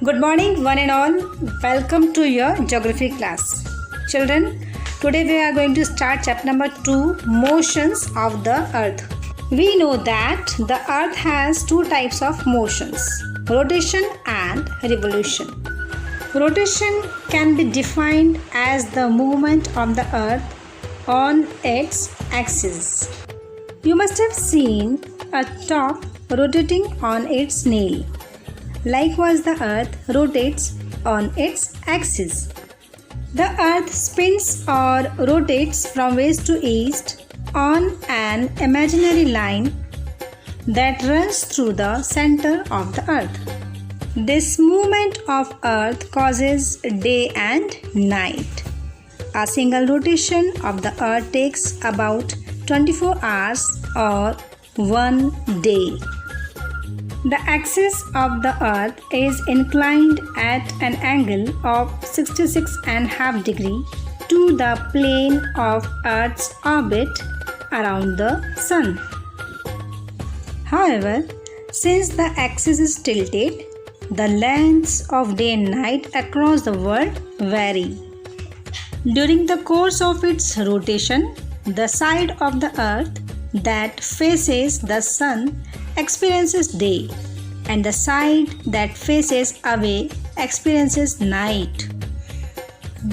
Good morning, one and all. Welcome to your geography class. Children, today we are going to start chapter number 2, Motions of the Earth. We know that the Earth has two types of motions, rotation and revolution. Rotation can be defined as the movement of the Earth on its axis. You must have seen a top rotating on its nail. Likewise, the Earth rotates on its axis. The Earth spins or rotates from west to east on an imaginary line that runs through the center of the Earth. This movement of Earth causes day and night. A single rotation of the Earth takes about 24 hours or 1 day. The axis of the Earth is inclined at an angle of 66.5 degrees to the plane of Earth's orbit around the Sun. However, since the axis is tilted, the lengths of day and night across the world vary. During the course of its rotation, the side of the Earth that faces the Sun experiences day and the side that faces away experiences night.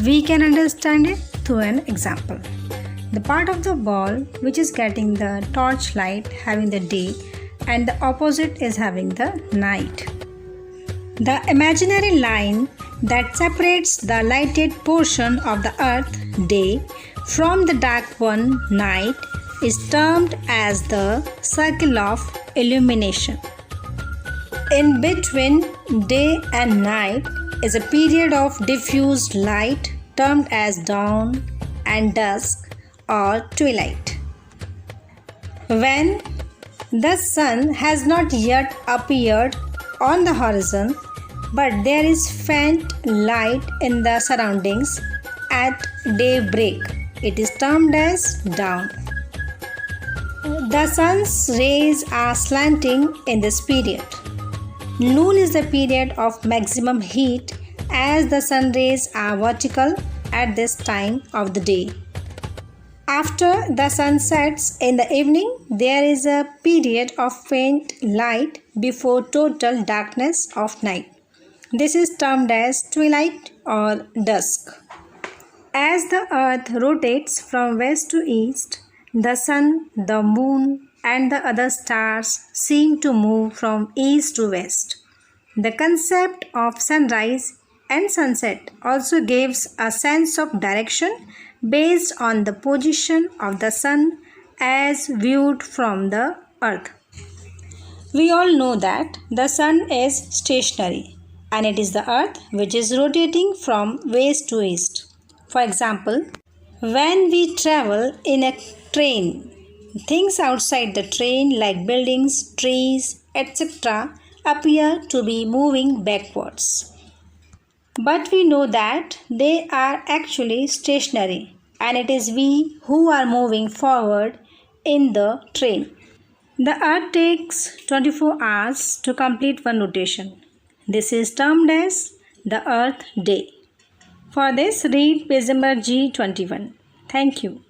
We can understand it through an example. The part of the ball which is getting the torchlight having the day and the opposite is having the night. The imaginary line that separates the lighted portion of the Earth day from the dark one night is termed as the circle of illumination. In between day and night is a period of diffused light termed as dawn and dusk or twilight. When the sun has not yet appeared on the horizon, but there is faint light in the surroundings at daybreak, it is termed as dawn. The sun's rays are slanting in this period. Noon is the period of maximum heat as the sun rays are vertical at this time of the day. After the sun sets in the evening, there is a period of faint light before total darkness of night. This is termed as twilight or dusk. As the earth rotates from west to east, the sun, the moon, and the other stars seem to move from east to west. The concept of sunrise and sunset also gives a sense of direction based on the position of the sun as viewed from the earth. We all know that the sun is stationary and it is the earth which is rotating from west to east. For example, when we travel in a train, things outside the train like buildings, trees, etc. appear to be moving backwards. But we know that they are actually stationary and it is we who are moving forward in the train. The earth takes 24 hours to complete one rotation. This is termed as the earth day. For this, read page number G21. Thank you.